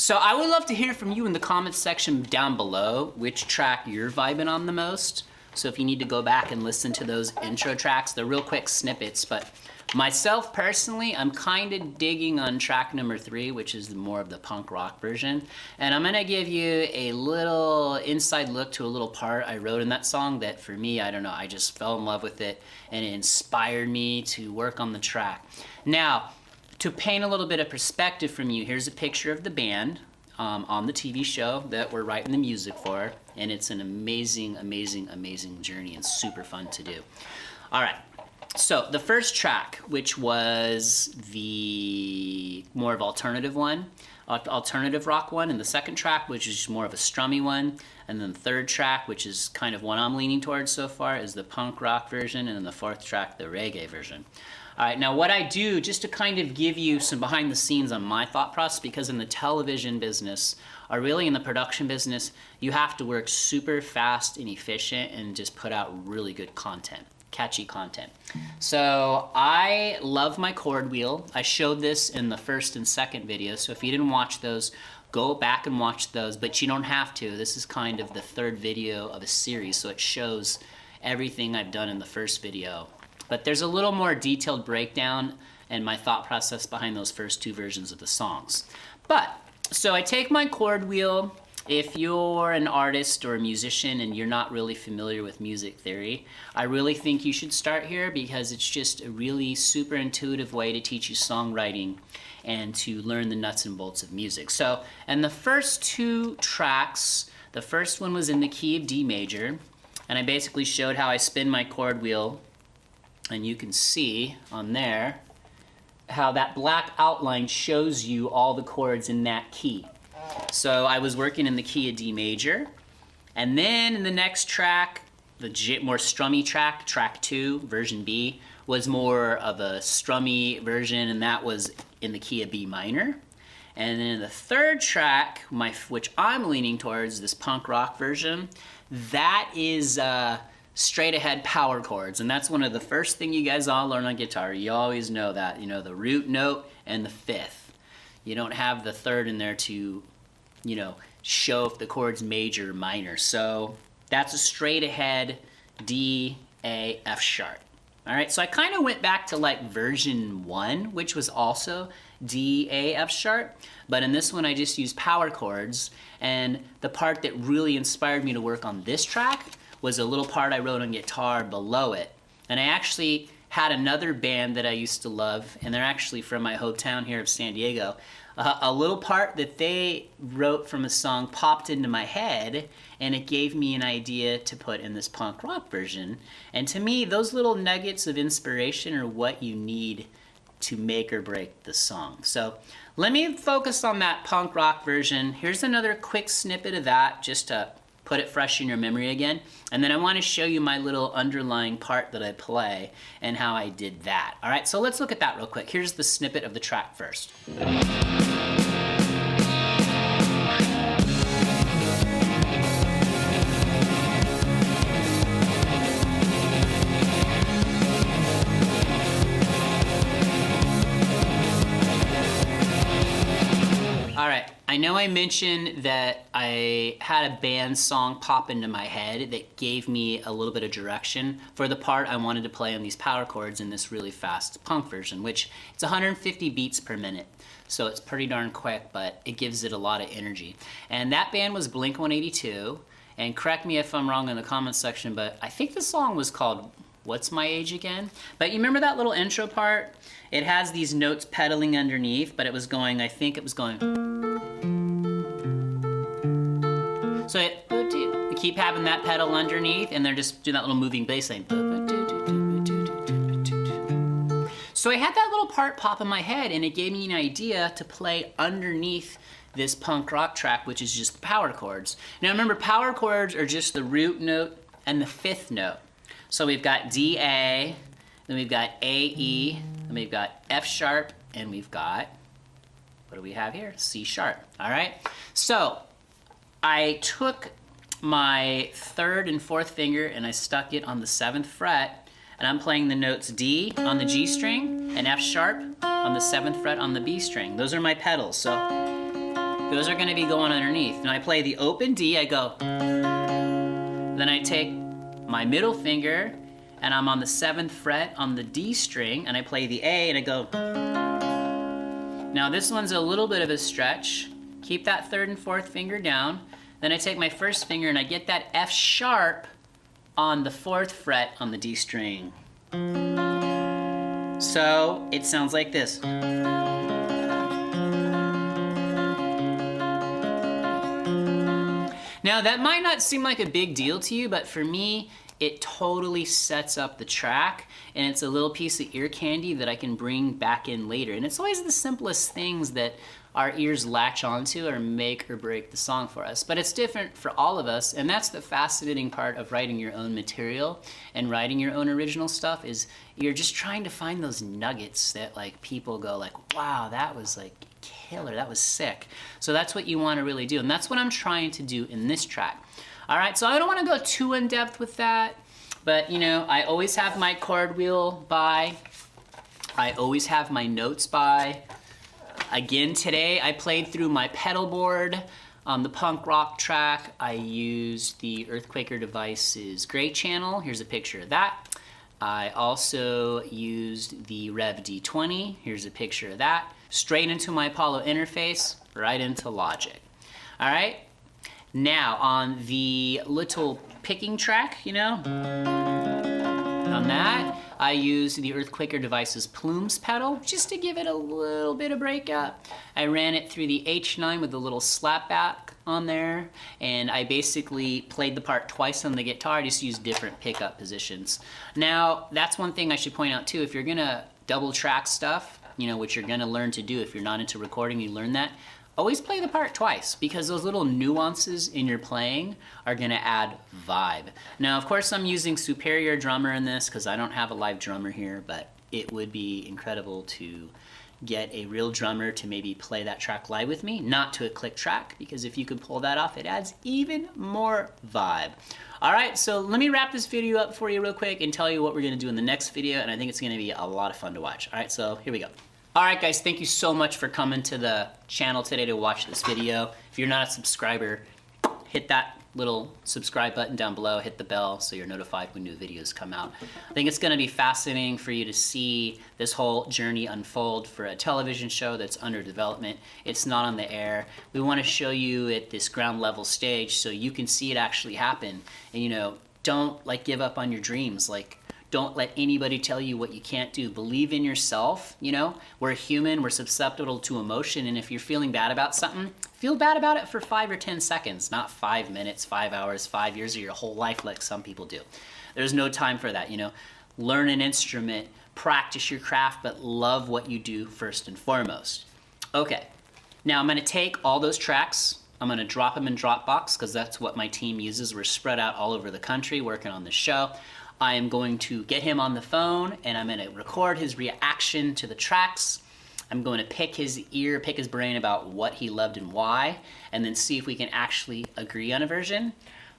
So I would love to hear from you in the comments section down below which track you're vibing on the most. So if you need to go back and listen to those intro tracks, they're real quick snippets, but myself personally, I'm kind of digging on track number 3, which is more of the punk rock version. And I'm gonna give you a little inside look to a little part I wrote in that song that for me, I don't know, I just fell in love with it and it inspired me to work on the track. Now, to paint a little bit of perspective from you, here's a picture of the band on the TV show that we're writing the music for, and it's an amazing, amazing, amazing journey and super fun to do. All right, so the first track, which was the more of alternative rock one, and the second track, which is more of a strummy one, and then the third track, which is kind of what I'm leaning towards so far, is the punk rock version, and then the fourth track, the reggae version. All right, now what I do, just to kind of give you some behind the scenes on my thought process, because in the television business, or really in the production business, you have to work super fast and efficient and just put out really good content, catchy content. So I love my chord wheel. I showed this in the first and second video, so if you didn't watch those, go back and watch those, but you don't have to. This is kind of the third video of a series, so it shows everything I've done in the first video. But there's a little more detailed breakdown and my thought process behind those first 2 versions of the songs. So I take my chord wheel. If you're an artist or a musician and you're not really familiar with music theory, I really think you should start here because it's just a really super intuitive way to teach you songwriting and to learn the nuts and bolts of music. So, and the first 2 tracks, the first one was in the key of D major, and I basically showed how I spin my chord wheel. And you can see on there how that black outline shows you all the chords in that key. So I was working in the key of D major. And then in the next track, the more strummy track, track 2, version B, was more of a strummy version, and that was in the key of B minor. And then the third track, which I'm leaning towards, this punk rock version, that is straight ahead power chords, and that's one of the first thing you guys all learn on guitar. You always know that, you know, the root note and the 5th. You don't have the 3rd in there to, you know, show if the chord's major or minor. So that's a straight ahead D, A, F sharp. All right, so I kind of went back to like version 1, which was also D, A, F sharp, but in this one I just used power chords, and the part that really inspired me to work on this track was a little part I wrote on guitar below it. And I actually had another band that I used to love, and they're actually from my hometown here of San Diego. A little part that they wrote from a song popped into my head, and it gave me an idea to put in this punk rock version. And to me, those little nuggets of inspiration are what you need to make or break the song. So let me focus on that punk rock version. Here's another quick snippet of that, just to put it fresh in your memory again. And then I want to show you my little underlying part that I play and how I did that. All right, so let's look at that real quick. Here's the snippet of the track first. All right, I know I mentioned that I had a band song pop into my head that gave me a little bit of direction for the part I wanted to play on these power chords in this really fast punk version, which it's 150 beats per minute. So it's pretty darn quick, but it gives it a lot of energy. And that band was Blink-182, and correct me if I'm wrong in the comments section, but I think the song was called What's My Age Again? But you remember that little intro part? It has these notes pedaling underneath, but it was going, I think it was going. So you keep having that pedal underneath, and they're just doing that little moving bass line. So I had that little part pop in my head, and it gave me an idea to play underneath this punk rock track, which is just the power chords. Now remember, power chords are just the root note and the 5th note. So we've got D, A, then we've got A, E, then we've got F sharp, and we've got, what do we have here? C sharp, all right? So I took my 3rd and 4th finger and I stuck it on the 7th fret, and I'm playing the notes D on the G string and F sharp on the 7th fret on the B string. Those are my pedals. So Those are gonna be going underneath. And I play the open D, I go. Then I take my middle finger and I'm on the 7th fret on the D string and I play the A and I go. Now this one's a little bit of a stretch. Keep that 3rd and 4th finger down. Then I take my 1st finger and I get that F sharp on the 4th fret on the D string. So it sounds like this. Now that might not seem like a big deal to you, but for me, it totally sets up the track, and it's a little piece of ear candy that I can bring back in later. And it's always the simplest things that our ears latch onto or make or break the song for us. But it's different for all of us, and that's the fascinating part of writing your own material and writing your own original stuff, is you're just trying to find those nuggets that like people go like, wow, that was like killer, that was sick. So that's what you want to really do, and that's what I'm trying to do in this track. All right, so I don't want to go too in depth with that, but you know, I always have my chord wheel by, I always have my notes by. Again, today I played through my pedal board on the punk rock track. I used the Earthquaker Devices Gray channel. Here's a picture of that. I also used the Rev D20. Here's a picture of that. Straight into my Apollo interface, right into Logic. All right. Now on the little picking track, you know, on that, I used the Earthquaker Devices Plumes pedal just to give it a little bit of breakup. I ran it through the H9 with a little slapback on there, and I basically played the part twice on the guitar. I just used different pickup positions. Now, that's one thing I should point out too. If you're gonna double track stuff, you know, which you're gonna learn to do if you're not into recording, you learn that. Always play the part twice, because those little nuances in your playing are gonna add vibe. Now, of course, I'm using Superior Drummer in this because I don't have a live drummer here, but it would be incredible to get a real drummer to maybe play that track live with me, not to a click track, because if you could pull that off, it adds even more vibe. All right, so let me wrap this video up for you real quick and tell you what we're gonna do in the next video, and I think it's gonna be a lot of fun to watch. All right, so here we go. All right, guys, thank you so much for coming to the channel today to watch this video. If you're not a subscriber, hit that little subscribe button down below, hit the bell so you're notified when new videos come out. I think it's gonna be fascinating for you to see this whole journey unfold for a television show that's under development. It's not on the air. We wanna show you at this ground level stage so you can see it actually happen. And you know, don't like give up on your dreams. Like, don't let anybody tell you what you can't do. Believe in yourself, you know? We're human, we're susceptible to emotion, and if you're feeling bad about something, feel bad about it for 5 or 10 seconds, not 5 minutes, 5 hours, 5 years, or your whole life like some people do. There's no time for that, you know? Learn an instrument, practice your craft, but love what you do first and foremost. Okay, now I'm gonna take all those tracks, I'm gonna drop them in Dropbox, because that's what my team uses. We're spread out all over the country working on the show. I am going to get him on the phone and I'm gonna record his reaction to the tracks. I'm going to pick his ear, pick his brain about what he loved and why, and then see if we can actually agree on a version.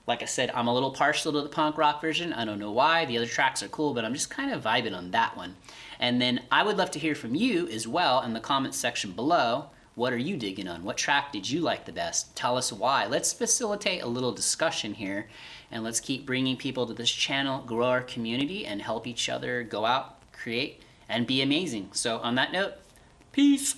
Like I said, I'm a little partial to the punk rock version. I don't know why. The other tracks are cool, but I'm just kind of vibing on that one. And then I would love to hear from you as well in the comments section below. What are you digging on? What track did you like the best? Tell us why. Let's facilitate a little discussion here, and let's keep bringing people to this channel, grow our community, and help each other go out, create, and be amazing. So on that note, peace.